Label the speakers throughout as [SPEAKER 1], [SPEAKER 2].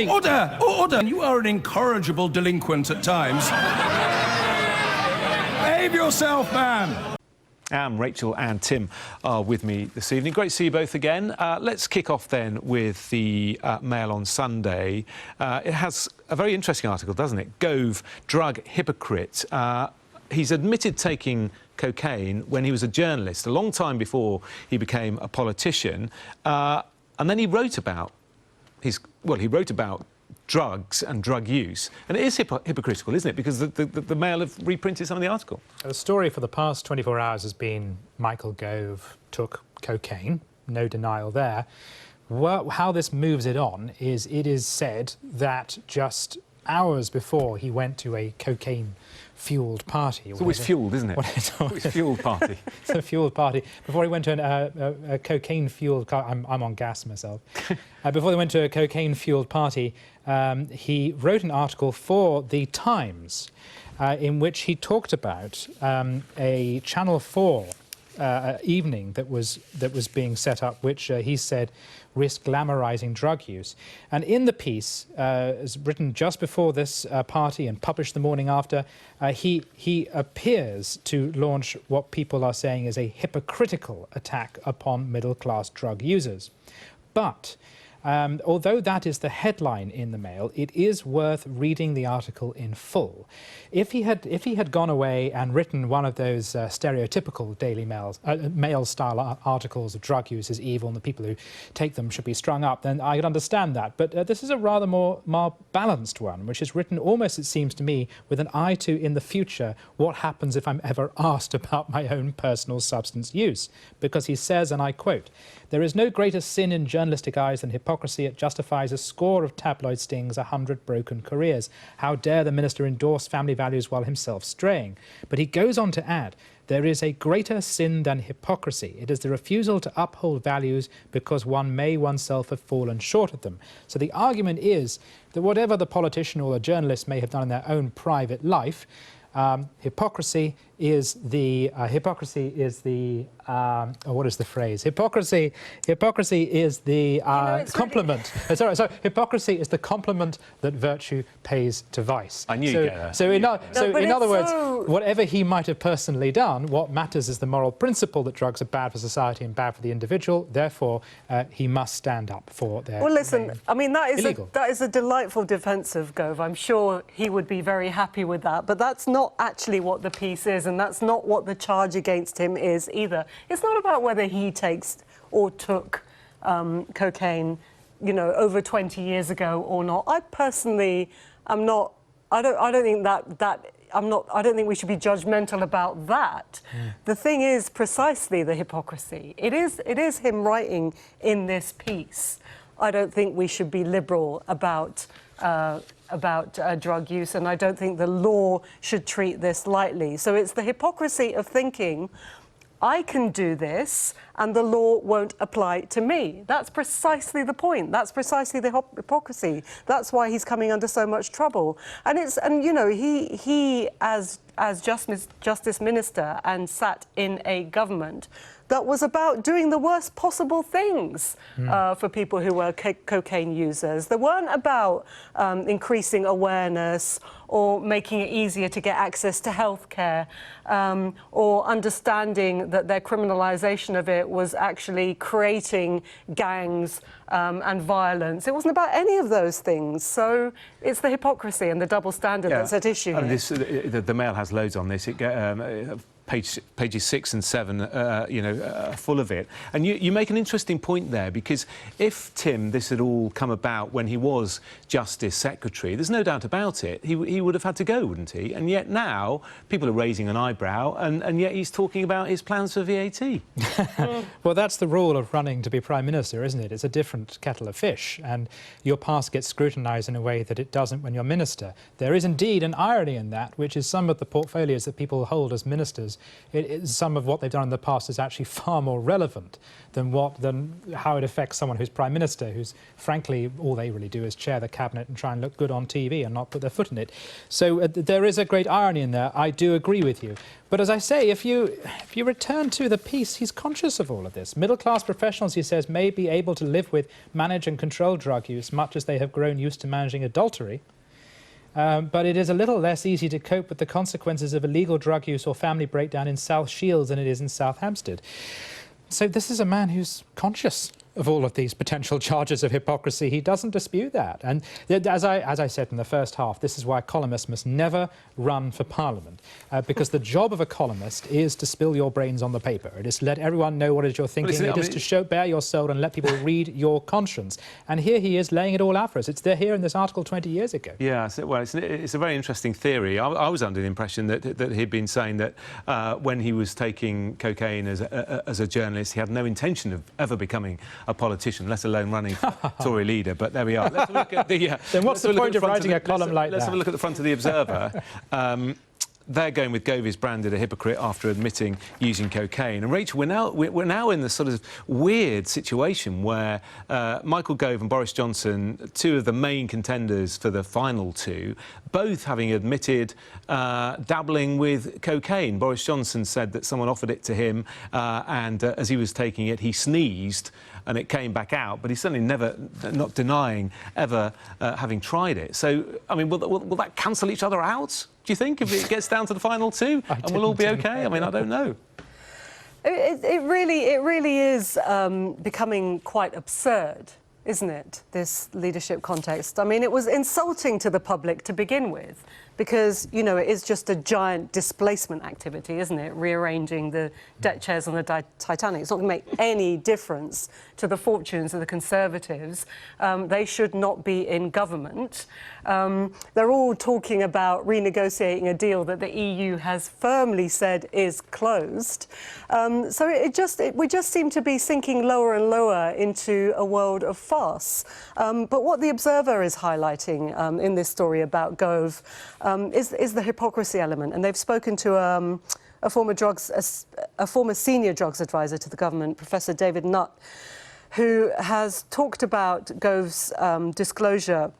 [SPEAKER 1] Order! Order! You are an incorrigible delinquent at times. Behave yourself, man!
[SPEAKER 2] Am, Rachel and Tim are with me this evening. Great to see you both again. Let's kick off then with the Mail on Sunday. It has a very interesting article, doesn't it? Gove, drug hypocrite. He's admitted taking cocaine when he was a journalist, a long time before he became a politician. And then he wrote about he wrote about drugs and drug use. And it is hypocritical, isn't it? Because the Mail have reprinted some of the article.
[SPEAKER 3] The story for the past 24 hours has been Michael Gove took cocaine, no denial there. Well, how this moves it on is it is said that just hours before he went to a cocaine-fuelled party...
[SPEAKER 2] It's always fuelled, isn't it? It's always fuelled party.
[SPEAKER 3] It's a fuelled party. Before he went to a cocaine-fuelled... I'm on gas myself. Before they went to a cocaine-fuelled party, he wrote an article for The Times in which he talked about a Channel 4 evening that was being set up, which he said risked glamorising drug use. And in the piece, as written just before this party and published the morning after, he appears to launch what people are saying is a hypocritical attack upon middle-class drug users. But although that is the headline in the Mail, it is worth reading the article in full. If he had gone away and written one of those stereotypical Daily Mail-style articles of drug use is evil and the people who take them should be strung up, then I could understand that. But this is a rather more balanced one, which is written almost, it seems to me, with an eye to, in the future, what happens if I'm ever asked about my own personal substance use. Because he says, and I quote, "There is no greater sin in journalistic eyes than hypocrisy. It justifies a score of tabloid stings, 100 broken careers. How dare the minister endorse family values while himself straying?" But he goes on to add, "There is a greater sin than hypocrisy. It is the refusal to uphold values because one may oneself have fallen short of them." So the argument is that whatever the politician or the journalist may have done in their own private life, hypocrisy is the what is the phrase? Hypocrisy is the compliment. Really... sorry, hypocrisy is the compliment that virtue pays to vice.
[SPEAKER 2] I knew you'd get that.
[SPEAKER 3] So in other words, whatever he might have personally done, what matters is the moral principle that drugs are bad for society and bad for the individual. Therefore, he must stand up for their.
[SPEAKER 4] Well, listen, I mean that is a delightful defence of Gove. I'm sure he would be very happy with that. But that's not actually what the piece is, and that's not what the charge against him is either. It's not about whether he takes or took cocaine, you know, over 20 years ago or not. I personally am not. I don't think I don't think we should be judgmental about that. The thing is precisely the hypocrisy. It is him writing in this piece. I don't think we should be liberal about drug use, and I don't think the law should treat this lightly. So it's the hypocrisy of thinking, I can do this and the law won't apply to me. That's precisely the point. That's precisely the hypocrisy. That's why he's coming under so much trouble. And you know, he as Justice Minister and sat in a government that was about doing the worst possible things for people who were cocaine users. They weren't about increasing awareness or making it easier to get access to healthcare, or understanding that their criminalisation of it was actually creating gangs and violence. It wasn't about any of those things. So it's the hypocrisy and the double standard that's at issue here.
[SPEAKER 2] The Mail has loads on this. Pages 6 and 7, full of it. And you make an interesting point there, because if, Tim, this had all come about when he was Justice Secretary, there's no doubt about it, he would have had to go, wouldn't he? And yet now, people are raising an eyebrow, and yet he's talking about his plans for VAT.
[SPEAKER 3] Well, that's the rule of running to be Prime Minister, isn't it? It's a different kettle of fish, and your past gets scrutinised in a way that it doesn't when you're Minister. There is indeed an irony in that, which is some of the portfolios that people hold as ministers because some of what they've done in the past is actually far more relevant than how it affects someone who's Prime Minister, who's, frankly, all they really do is chair the cabinet and try and look good on TV and not put their foot in it. So there is a great irony in there. I do agree with you. But as I say, if you return to the piece, he's conscious of all of this. Middle-class professionals, he says, may be able to live with, manage and control drug use, much as they have grown used to managing adultery. But it is a little less easy to cope with the consequences of illegal drug use or family breakdown in South Shields than it is in South Hampstead. So this is a man who's conscious of all of these potential charges of hypocrisy. He doesn't dispute that. And as I said in the first half, this is why columnists must never run for Parliament, because the job of a columnist is to spill your brains on the paper. It is to let everyone know what it is you're thinking. It is to show, bare your soul and let people read your conscience. And here he is laying it all out for us. It's there here in this article 20 years ago.
[SPEAKER 2] Yeah, well, it's a very interesting theory. I was under the impression that he'd been saying that when he was taking cocaine as a journalist, he had no intention of ever becoming a politician, let alone running for Tory leader. But there we are. Let's look at the.
[SPEAKER 3] Then what's the point of writing a column like that?
[SPEAKER 2] Let's have a look at the front of the Observer. They're going with Gove is branded a hypocrite after admitting using cocaine. And Rachel, we're now in this sort of weird situation where Michael Gove and Boris Johnson, two of the main contenders for the final two, both having admitted dabbling with cocaine. Boris Johnson said that someone offered it to him and as he was taking it, he sneezed and it came back out, but he's certainly not denying ever having tried it. So, I mean, will that cancel each other out, do you think, if it gets down to the final two? And we'll all be OK? I mean, I don't know.
[SPEAKER 4] It really is becoming quite absurd, isn't it, this leadership context? I mean, it was insulting to the public to begin with, because, you know, it is just a giant displacement activity, isn't it? Rearranging the deck chairs on the Titanic. It's not going to make any difference to the fortunes of the Conservatives. They should not be in government. They're all talking about renegotiating a deal that the EU has firmly said is closed. So we just seem to be sinking lower and lower into a world of farce. But what the Observer is highlighting in this story about Gove is the hypocrisy element, and they've spoken to a former senior drugs advisor to the government, Professor David Nutt, who has talked about Gove's disclosure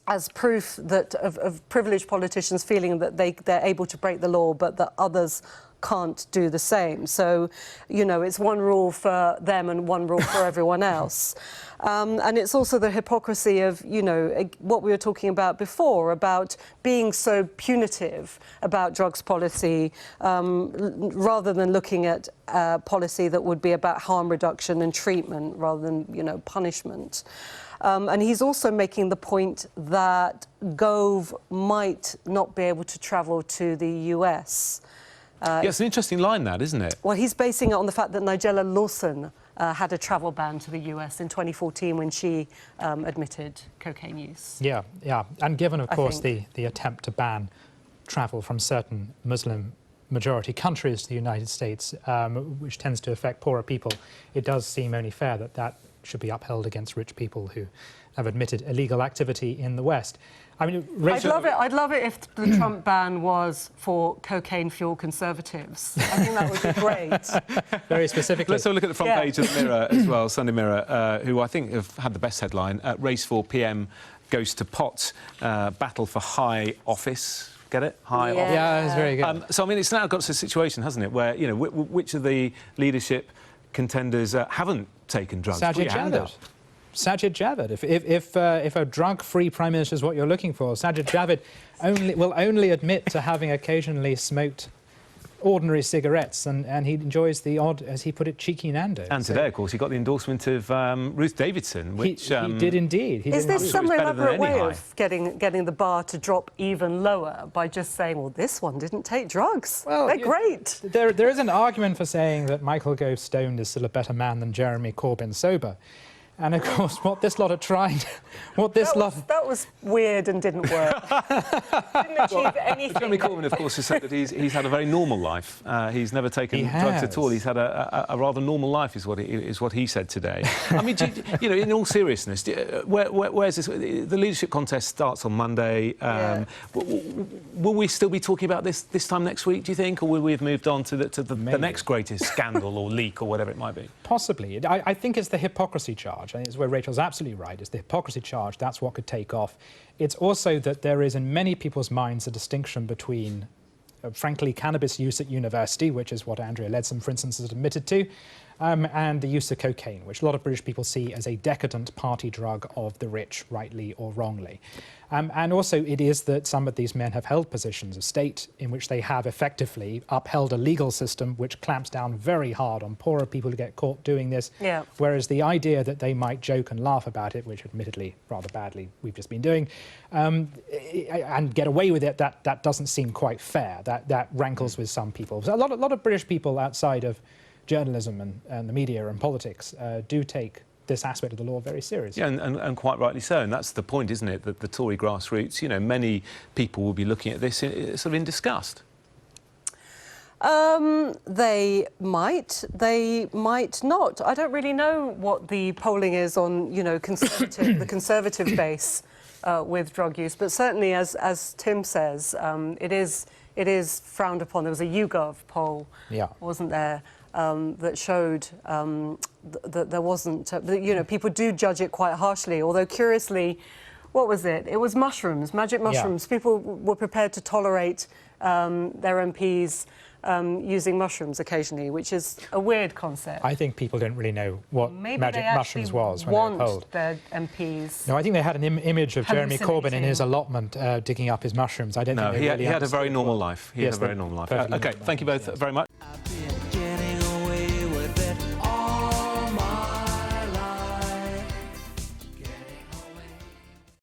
[SPEAKER 4] as proof that of privileged politicians feeling that they're able to break the law, but that others can't do the same. So, you know, it's one rule for them and one rule for everyone else. And it's also the hypocrisy of, you know, what we were talking about before, about being so punitive about drugs policy, rather than looking at policy that would be about harm reduction and treatment rather than, you know, punishment. And he's also making the point that Gove might not be able to travel to the US.
[SPEAKER 2] Yeah, it's an interesting line, that, isn't it?
[SPEAKER 4] Well, he's basing it on the fact that Nigella Lawson had a travel ban to the US in 2014 when she admitted cocaine use.
[SPEAKER 3] Yeah, yeah. And given, of course, the attempt to ban travel from certain Muslim majority countries to the United States, which tends to affect poorer people, it does seem only fair that that should be upheld against rich people who have admitted illegal activity in the West. I mean, Rachel,
[SPEAKER 4] I'd love it if the Trump ban was for cocaine-fueled Conservatives. I think that would be great.
[SPEAKER 3] Very specifically.
[SPEAKER 2] Let's have a look at the front page of the Mirror as well, Sunday Mirror, who I think have had the best headline. Race for PM goes to pot, battle for high office. Get it? High office.
[SPEAKER 3] Yeah, it's very good.
[SPEAKER 2] So, I mean, it's now got to a situation, hasn't it, where, you know, which of the leadership contenders haven't taken drugs?
[SPEAKER 3] Sajid Javid. Sajid Javid. If a drug-free Prime Minister is what you're looking for, Sajid Javid will only admit to having occasionally smoked ordinary cigarettes, and he enjoys the odd, as he put it, cheeky Nando's.
[SPEAKER 2] And today, of course, he got the endorsement of Ruth Davidson, which...
[SPEAKER 3] He did indeed.
[SPEAKER 4] Is this some elaborate way of getting the bar to drop even lower by just saying, well, this one didn't take drugs? Well, they're great.
[SPEAKER 3] There is an argument for saying that Michael Gove stoned is still a better man than Jeremy Corbyn sober. And of course, what this lot are trying,
[SPEAKER 4] That was weird and didn't work. Didn't achieve anything.
[SPEAKER 2] Jeremy Corbyn, of course, has said that he's had a very normal life. He's never taken drugs at all. He's had a rather normal life, is what he said today. I mean, you know, in all seriousness, where's this? The leadership contest starts on Monday. Will we still be talking about this time next week, do you think, or will we have moved on to the next greatest scandal or leak or whatever it might be?
[SPEAKER 3] Possibly. I think it's the hypocrisy charge. I think it's where Rachel's absolutely right. It's the hypocrisy charge. That's what could take off. It's also that there is in many people's minds a distinction between, frankly, cannabis use at university, which is what Andrea Leadsom, for instance, has admitted to, and the use of cocaine, which a lot of British people see as a decadent party drug of the rich, rightly or wrongly. And also it is that some of these men have held positions of state in which they have effectively upheld a legal system which clamps down very hard on poorer people who get caught doing this, whereas the idea that they might joke and laugh about it, which admittedly rather badly we've just been doing, and get away with it, that doesn't seem quite fair. That rankles with some people. So a lot of British people outside of journalism and the media and politics do take this aspect of the law very seriously.
[SPEAKER 2] Yeah, and quite rightly so. And that's the point, isn't it? That the Tory grassroots, you know, many people will be looking at this sort of in disgust.
[SPEAKER 4] They might not. I don't really know what the polling is on, you know, the conservative base with drug use, but certainly, as Tim says, it is frowned upon. There was a YouGov poll, wasn't there? That showed that there wasn't, you know, people do judge it quite harshly, although curiously, what was it? It was mushrooms, magic mushrooms. Yeah. People were prepared to tolerate their MPs using mushrooms occasionally, which is a weird concept.
[SPEAKER 3] I think people don't really know what magic mushrooms was when
[SPEAKER 4] they
[SPEAKER 3] were polled.
[SPEAKER 4] Their MPs.
[SPEAKER 3] No, I think they had an image of Jeremy Corbyn in his allotment digging up his mushrooms. I don't think they really
[SPEAKER 2] he had a very normal life. He had a very normal life. OK, thank you both very much.